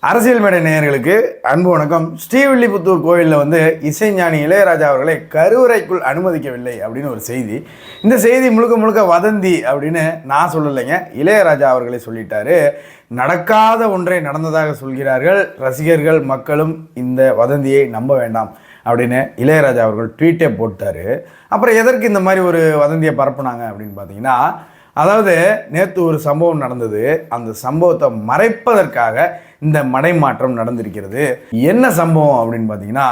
அரசியல் மேடை நேயர்களுக்கு அன்பு வணக்கம். ஸ்ரீவில்லிபுத்தூர் கோயிலில் இசைஞானி இளையராஜா அவர்களை கருவறைக்குள் அனுமதிக்கவில்லை அப்படின்னு ஒரு செய்தி. இந்த செய்தி முழுக்க முழுக்க வதந்தி அப்படின்னு நான் சொல்லலைங்க, இளையராஜா அவர்களே சொல்லிட்டாரு. நடக்காத ஒன்றை நடந்ததாக சொல்கிறார்கள் ரசிகர்கள், மக்களும் இந்த வதந்தியை நம்ப வேண்டாம் அப்படின்னு இளையராஜா அவர்கள் ட்வீட்டே போட்டார். அப்புறம் எதற்கு இந்த மாதிரி ஒரு வதந்தியை பரப்புனாங்க அப்படின்னு பார்த்தீங்கன்னா, அதாவது நேற்று ஒரு சம்பவம் நடந்தது. அந்த சம்பவத்தை மறைப்பதற்காக இந்த மடைமாற்றம் நடந்திருக்கிறது. என்ன சம்பவம் அப்படின்னு பார்த்தீங்கன்னா,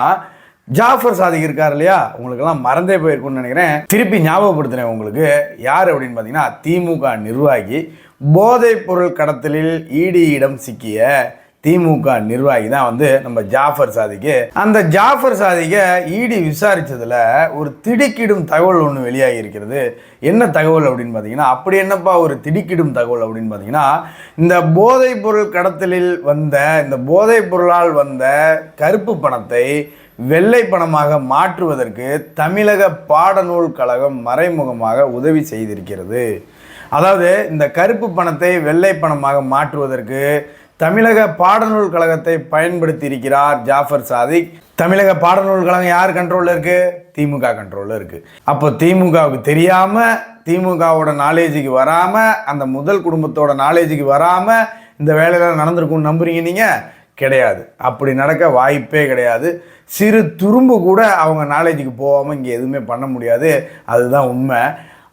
ஜாஃபர் சாதிக் இருக்கார் இல்லையா, உங்களுக்கெல்லாம் மறந்தே போயிருக்குன்னு நினைக்கிறேன். திருப்பி ஞாபகப்படுத்துகிறேன் உங்களுக்கு. யார் அப்படின்னு பார்த்தீங்கன்னா, திமுக நிர்வாகி. போதைப் பொருள் கடத்தலில் இடியிடம் சிக்கிய திமுக நிர்வாகி தான் நம்ம ஜாஃபர் சாதிக்கு. அந்த ஜாஃபர் சாதிக்கை இடி விசாரித்ததில் ஒரு திடுக்கிடும் தகவல் ஒன்று வெளியாகி இருக்கிறது. என்ன தகவல் அப்படின்னு பார்த்தீங்கன்னா, அப்படி என்னப்பா ஒரு திடுக்கிடும் தகவல் அப்படின்னு பார்த்தீங்கன்னா, இந்த போதைப் பொருள் கடத்தலில் இந்த போதைப் பொருளால் வந்த கருப்பு பணத்தை வெள்ளை பணமாக மாற்றுவதற்கு தமிழக பாடநூல் கழகம் மறைமுகமாக உதவி செய்திருக்கிறது. அதாவது இந்த கருப்பு பணத்தை வெள்ளை பணமாக மாற்றுவதற்கு தமிழக பாடநூல் கழகத்தை பயன்படுத்தி இருக்கிறார் ஜாஃபர் சாதிக். தமிழக பாடநூல் கழகம் யார் கண்ட்ரோலில் இருக்கு? திமுக கண்ட்ரோலில் இருக்கு. அப்போ திமுகவுக்கு தெரியாம, திமுகவோட நாலேஜுக்கு வராம, அந்த முதல் குடும்பத்தோட நாலேஜுக்கு வராம இந்த வேலையெல்லாம் நடந்திருக்கும்னு நம்புறீங்க நீங்க? கிடையாது. அப்படி நடக்க வாய்ப்பே கிடையாது. சிறு துரும்பு கூட அவங்க நாலேஜுக்கு போகாமல் இங்கே எதுவுமே பண்ண முடியாது. அதுதான் உண்மை.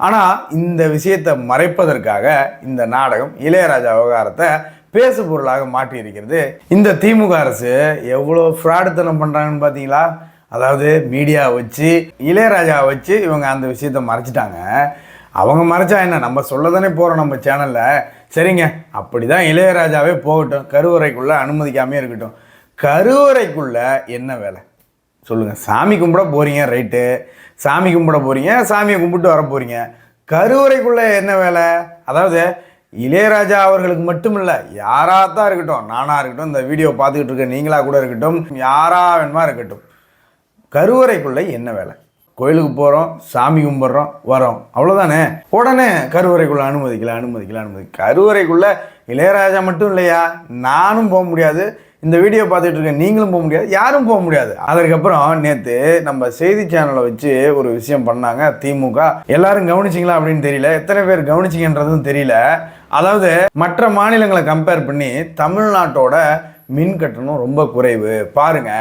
ஆனால் இந்த விஷயத்தை மறைப்பதற்காக இந்த நாடகம் இளையராஜா விவகாரத்தை பேசு பொருளாக மாற்றி இருக்கிறது. இந்த திமுக அரசு எவ்வளோ ஃப்ராடுத்தனம் பண்ணுறாங்கன்னு பார்த்தீங்களா? அதாவது மீடியா வச்சு, இளையராஜா வச்சு இவங்க அந்த விஷயத்தை மறைச்சிட்டாங்க. அவங்க மறைச்சா என்ன, நம்ம சொல்ல தானே போகிறோம் நம்ம சேனலில். சரிங்க, அப்படி தான் இளையராஜாவே போகட்டும், கருவறைக்குள்ளே அனுமதிக்காமே இருக்கட்டும். கருவறைக்குள்ளே என்ன வேலை சொல்லுங்கள்? சாமி கும்பிட போகிறீங்க, ரைட்டு, சாமி கும்பிட போகிறீங்க, சாமியை கும்பிட்டு வர போகிறீங்க. கருவறைக்குள்ளே என்ன வேலை? அதாவது இளையராஜா அவர்களுக்கு மட்டும் இல்லை, யாராக தான் இருக்கட்டும், நானாக இருக்கட்டும், இந்த வீடியோ பார்த்துக்கிட்டு இருக்க நீங்களாக கூட இருக்கட்டும், யாராக வேணுமா இருக்கட்டும், கருவறைக்குள்ளே என்ன வேலை? கோயிலுக்கு போகிறோம், சாமி கும்பிட்றோம், வரோம், அவ்வளோதானே. உடனே கருவறைக்குள்ளே அனுமதிக்கல. கருவறைக்குள்ளே இளையராஜா மட்டும் இல்லையா, நானும் போக முடியாது, இந்த வீடியோ பார்த்துட்டு இருக்க நீங்களும் போக முடியாது, யாரும் போக முடியாது. அதற்கப்புறம் நேற்று நம்ம செய்தி சேனலை வச்சு ஒரு விஷயம் பண்ணாங்க திமுக. எல்லாரும் கவனிச்சிங்களா அப்படின்னு தெரியல, எத்தனை பேர் கவனிச்சிங்கன்றதும் தெரியல. அதாவது மற்ற மாநிலங்களை கம்பேர் பண்ணி தமிழ்நாட்டோட மின் கட்டணம் ரொம்ப குறைவு பாருங்க.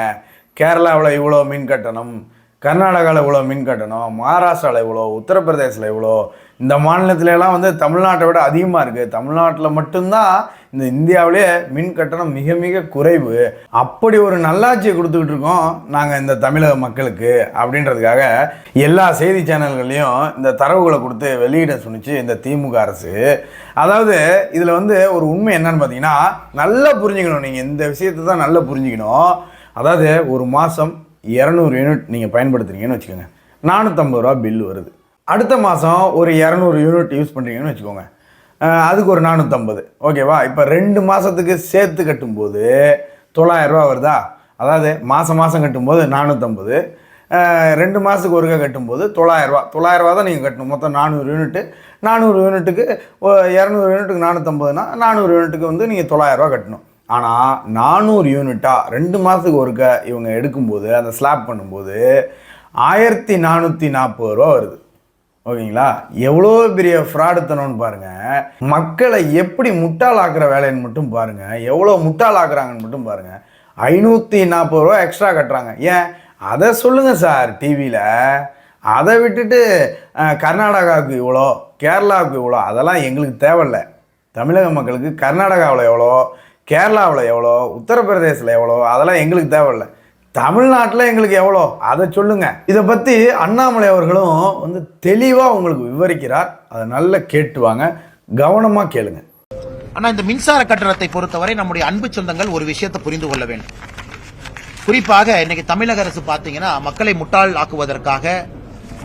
கேரளாவில் இவ்வளோ மின் கட்டணம், கர்நாடகாவில் இவ்வளோ மின் கட்டணம், மகாராஷ்டிராவில் இவ்வளோ, உத்தரப்பிரதேசில் இவ்வளோ, இந்த மாநிலத்திலலாம் தமிழ்நாட்டை விட அதிகமாக இருக்குது. தமிழ்நாட்டில் மட்டும்தான் இந்த இந்தியாவிலே மின் கட்டணம் மிக மிக குறைவு. அப்படி ஒரு நல்லாட்சியை கொடுத்துக்கிட்டு இருக்கோம் நாங்கள் இந்த தமிழக மக்களுக்கு அப்படின்றதுக்காக எல்லா செய்தி சேனல்கள்லையும் இந்த தரவுகளை கொடுத்து வெளியிட சொன்னிச்சு இந்த திமுக அரசு. அதாவது இதில் ஒரு உண்மை என்னன்னு பார்த்தீங்கன்னா, நல்லா புரிஞ்சுக்கணும். நீங்கள் இந்த விஷயத்தை தான் நல்லா புரிஞ்சுக்கணும். அதாவது ஒரு மாதம் 200 யூனிட் நீங்கள் பயன்படுத்துறீங்கன்னு வச்சுக்கோங்க, 450 ரூபா பில்லு வருது. அடுத்த மாதம் ஒரு 200 யூனிட் யூஸ் பண்ணுறீங்கன்னு வச்சுக்கோங்க, அதுக்கு ஒரு 450, ஓகேவா? இப்போ 2 மாதத்துக்கு சேர்த்து கட்டும்போது 900 ரூபா வருதா? அதாவது மாதம் கட்டும்போது 450, 2 மாதத்துக்கு ஒருக்கா கட்டும்போது 900 ரூபா. 900 ரூபா தான் நீங்கள் கட்டணும். மொத்தம் 400 யூனிட்டு. 400 யூனிட்டுக்கு 200 யூனிட்டுக்கு 450னா 400 யூனிட்டுக்கு நீங்கள் 900 ரூபா கட்டணும். ஆனால் 400 யூனிட்டாக 2 மாதத்துக்கு ஒருக்க இவங்க எடுக்கும்போது, அந்த ஸ்லாப் பண்ணும்போது 1440 ரூபா வருது. ஓகேங்களா? எவ்வளோ பெரிய ஃப்ராடுத்தனம்னு பாருங்கள். மக்களை எப்படி முட்டாளாக்குற வேலைன்னு மட்டும் பாருங்கள், எவ்வளோ முட்டாளாக்குறாங்கன்னு மட்டும் பாருங்கள். 540 ரூபா எக்ஸ்ட்ரா கட்டுறாங்க. ஏன் அதை சொல்லுங்கள் சார் டிவியில். அதை விட்டுட்டு கர்நாடகாவுக்கு இவ்வளோ, கேரளாவுக்கு இவ்வளோ, அதெல்லாம் எங்களுக்கு தேவையில்லை. தமிழக மக்களுக்கு கர்நாடகாவில் எவ்வளோ, கேரளாவில் எவ்வளோ, உத்தரப்பிரதேசில் எவ்வளோ, அதெல்லாம் எங்களுக்கு தேவையில்லை. தமிழ்நாட்டில் எங்களுக்கு எவ்வளோ அதை சொல்லுங்கள். இதை பற்றி அண்ணாமலை அவர்களும் தெளிவாக உங்களுக்கு விவரிக்கிறார். அதை நல்லா கேட்டுவாங்க, கவனமாக கேளுங்க. ஆனால் இந்த மின்சார கட்டணத்தை பொறுத்தவரை நம்முடைய அன்பு சொந்தங்கள் ஒரு விஷயத்தை புரிந்து கொள்ள வேண்டும். குறிப்பாக இன்னைக்கு தமிழக அரசு பார்த்தீங்கன்னா, மக்களை முட்டாள் ஆக்குவதற்காக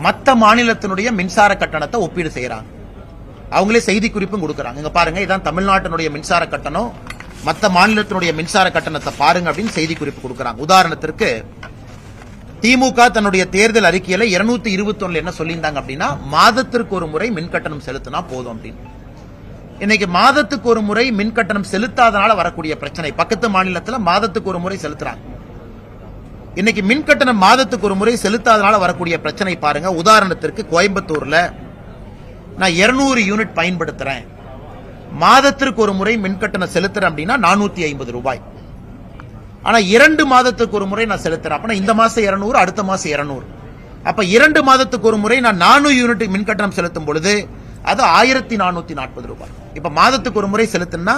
மற்ற மாநிலத்தினுடைய மின்சார கட்டணத்தை ஒப்பீடு செய்யறாங்க. அவங்களே செய்தி குறிப்பும் கொடுக்குறாங்க. இங்க பாருங்க, இதான் தமிழ்நாட்டினுடைய மின்சார கட்டணம், மற்ற மாநிலத்தினுடைய மின்சார கட்டணத்தை பாருங்க அப்படின்னு செய்தி குறிப்பு கொடுக்கறாங்க. உதாரணத்திற்கு திமுக தன்னுடைய தேர்தல் அறிக்கையில 221 என்ன சொல்லியிருந்தாங்க அப்படின்னா, மாதத்திற்கு ஒரு முறை மின் கட்டணம் செலுத்தினா போதும் அப்படின்னு. இன்னைக்கு மாதத்துக்கு ஒரு முறை மின் கட்டணம் செலுத்தாதனால வரக்கூடிய பிரச்சனை. பக்கத்து மாநிலத்தில் மாதத்துக்கு ஒரு முறை செலுத்துறாங்க. இன்னைக்கு மின் கட்டணம் மாதத்துக்கு ஒரு முறை செலுத்தாதனால வரக்கூடிய பிரச்சனை பாருங்க. உதாரணத்திற்கு கோயம்புத்தூர்ல நான் 200 யூனிட் பயன்படுத்துறேன், மாதத்திற்கு ஒரு முறை மின் கட்டணம் செலுத்துறேன் அப்படின்னா 450 ரூபாய். ஆனா 2 மாதத்துக்கு ஒரு முறை நான் செலுத்துறேன், அப்ப இந்த மாசம் 200, அடுத்த மாசம் 200. அப்ப 2 மாதத்துக்கு ஒரு முறை நான் 400 யூனிட் மின் கட்டணம் செலுத்தும் பொழுது அது 1440 ரூபாய். இப்ப மாதத்துக்கு ஒரு முறை செலுத்தினா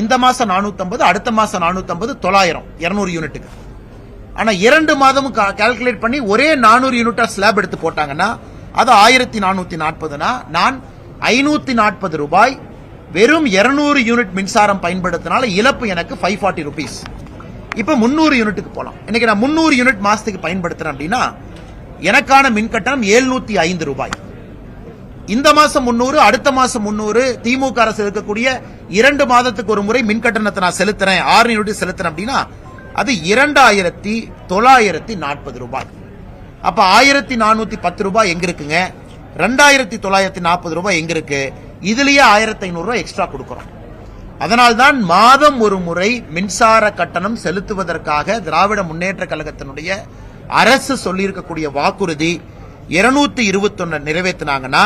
இந்த மாசம் 450, அடுத்த மாசம் 450, 900, 200 யூனிட்டுக்கு. ஆனா 2 மாதமும் கால்குலேட் பண்ணி ஒரே 400 யூனிட்டா ஸ்லாப் எடுத்து போட்டாங்கன்னா அது 1440. நான் 540 ரூபாய் வெறும் 200 யூனிட் மின்சாரம் பயன்படுத்தினால இழப்பு எனக்கு 540 ரூபீஸ். இப்ப 300 யூனிட்டுக்கு போலாம். இன்னைக்கு நான் 300 யூனிட் மாசத்துக்கு பயன்படுத்துறேன் அப்படின்னா எனக்கான மின் கட்டணம் 705 ரூபாய். இந்த மாசம் 300, அடுத்த மாசம் 300. திமுக அரசு இருக்கக்கூடிய 2 மாதத்துக்கு ஒரு முறை மின் கட்டணத்தை நான் செலுத்துறேன், 6 யூனிட் செலுத்துறேன் அப்படின்னா அது 2940 ரூபாய். அப்ப 1410 ரூபாய் எங்க இருக்குங்க? 2940 ரூபாய் எங்க இருக்கு? இதுலயே 1500 ரூபாய் எக்ஸ்ட்ரா கொடுக்கிறோம். அதனால்தான் மாதம் ஒரு முறை மின்சார கட்டணம் செலுத்துவதற்காக திராவிட முன்னேற்ற கழகத்தினுடைய அரசு சொல்லியிருக்கக்கூடிய வாக்குறுதி 221 நிறைவேற்றினாங்கன்னா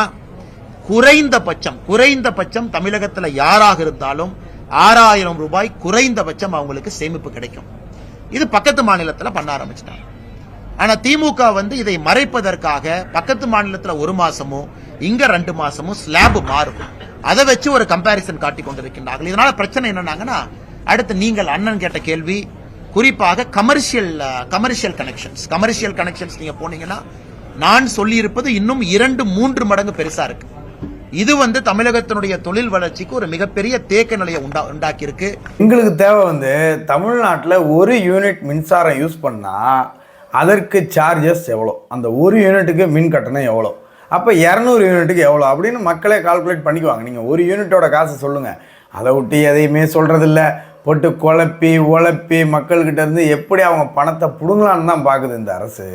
குறைந்தபட்சம் தமிழகத்தில் யாராக இருந்தாலும் 6000 ரூபாய் குறைந்தபட்சம் அவங்களுக்கு சேமிப்பு கிடைக்கும். இது பக்கத்து மாநிலத்தில் பண்ண ஆரம்பிச்சிட்டாங்க. ஆனா திமுக இதை மறைப்பதற்காக பக்கத்து மாநிலத்தில் 1 மாசமும் இங்க 2 மாசமும் ஸ்லாப் மாறும். அதை வச்சு ஒரு கம்பாரிசன் காட்டிக் கொண்டிருக்கின்றார்கள். இதனால பிரச்சனை என்னன்னாங்கன்னா, அடுத்து நீங்கள் அண்ணன் கேட்ட கேள்வி, குறிப்பாக கமர்ஷியல் கனெக்ஷன்ஸ் நீங்க போனீங்கன்னா நான் சொல்லி இருப்பது இன்னும் 2-3 மடங்கு பெருசா இருக்கு. இது தமிழகத்தினுடைய தொழில் வளர்ச்சிக்கு ஒரு மிகப்பெரிய தேக்க நிலையை உண்டாக்கி இருக்கு. எங்களுக்கு தேவை தமிழ்நாட்டில் 1 யூனிட் மின்சாரம் யூஸ் பண்ணா அதற்கு சார்ஜஸ் எவ்வளோ, அந்த 1 யூனிட்டுக்கு மின் கட்டணம் எவ்வளோ, அப்போ 200 யூனிட்டுக்கு எவ்வளோ அப்படின்னு மக்களே கால்குலேட் பண்ணிக்குவாங்க. நீங்கள் 1 யூனிட்டோட காசு சொல்லுங்கள், அதை விட்டு எதையுமே சொல்கிறதில்ல. போட்டு உழப்பி மக்கள்கிட்ட இருந்து எப்படி அவங்க பணத்தை பிடுங்கலான்னு தான் பார்க்குது இந்த அரசு.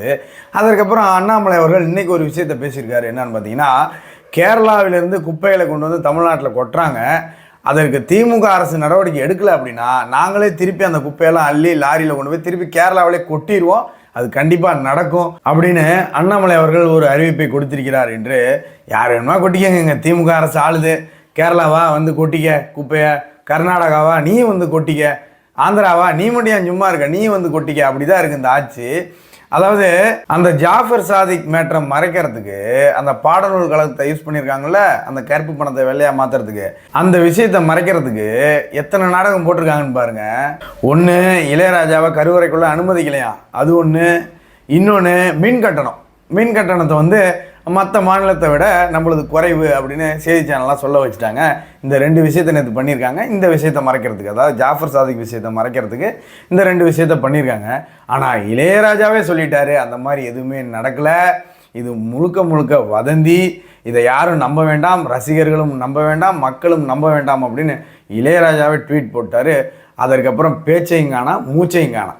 அதற்கப்புறம் அண்ணாமலை அவர்கள் இன்றைக்கி ஒரு விஷயத்தை பேசியிருக்காரு. என்னன்னு பார்த்தீங்கன்னா, கேரளாவிலேருந்து குப்பைகளை கொண்டு வந்து தமிழ்நாட்டில் கொட்டுறாங்க, அதற்கு திமுக அரசு நடவடிக்கை எடுக்கலை அப்படின்னா நாங்களே திருப்பி அந்த குப்பையெல்லாம் அள்ளி லாரியில் கொண்டு போய் திருப்பி கேரளாவிலே கொட்டிடுவோம், அது கண்டிப்பாக நடக்கும் அப்படின்னு அண்ணாமலை அவர்கள் ஒரு அறிவிப்பை கொடுத்திருக்கிறார் என்று. யார் வேணுமா கொட்டிக்கங்க, திமுக அரசு ஆளுது. கேரளாவா கொட்டிக்க குப்பையை, கர்நாடகாவா நீ கொட்டிக்க, ஆந்திராவா நீ மட்டும் ஏன் சும்மா இருக்க, நீ கொட்டிக்க. அப்படிதான் இருக்கு இந்த ஆட்சி. அதாவது அந்த ஜாஃபர் சாதிக் மேட்டரை மறைக்கிறதுக்கு அந்த பாடநூல் கழகத்தை யூஸ் பண்ணியிருக்காங்கல்ல, அந்த கருப்பு பணத்தை வெள்ளையா மாத்துறதுக்கு, அந்த விஷயத்தை மறைக்கிறதுக்கு எத்தனை நாடகம் போட்டிருக்காங்கன்னு பாருங்க. ஒன்று, இளையராஜாவை கருவறைக்குள்ள அனுமதிக்கலையா, அது ஒன்று. இன்னொன்று, மின் கட்டணத்தை மற்ற மாநிலத்தை விட நம்மளது குறைவு அப்படின்னு செய்தி சேனல்லாம் சொல்ல வச்சுட்டாங்க. இந்த 2 விஷயத்தை நேற்று பண்ணியிருக்காங்க. இந்த விஷயத்தை மறைக்கிறதுக்கு, அதாவது ஜாஃபர் சாதிக் விஷயத்தை மறைக்கிறதுக்கு இந்த 2 விஷயத்தை பண்ணியிருக்காங்க. ஆனால் இளையராஜாவே சொல்லிட்டாரு அந்த மாதிரி எதுவுமே நடக்கலை, இது முழுக்க வதந்தி, இதை யாரும் நம்ப வேண்டாம், ரசிகர்களும் நம்ப வேண்டாம், மக்களும் நம்ப வேண்டாம் அப்படின்னு இளையராஜாவே ட்வீட் போட்டார். அதற்கப்புறம் பேச்சையும் காணா மூச்சையும் காணா.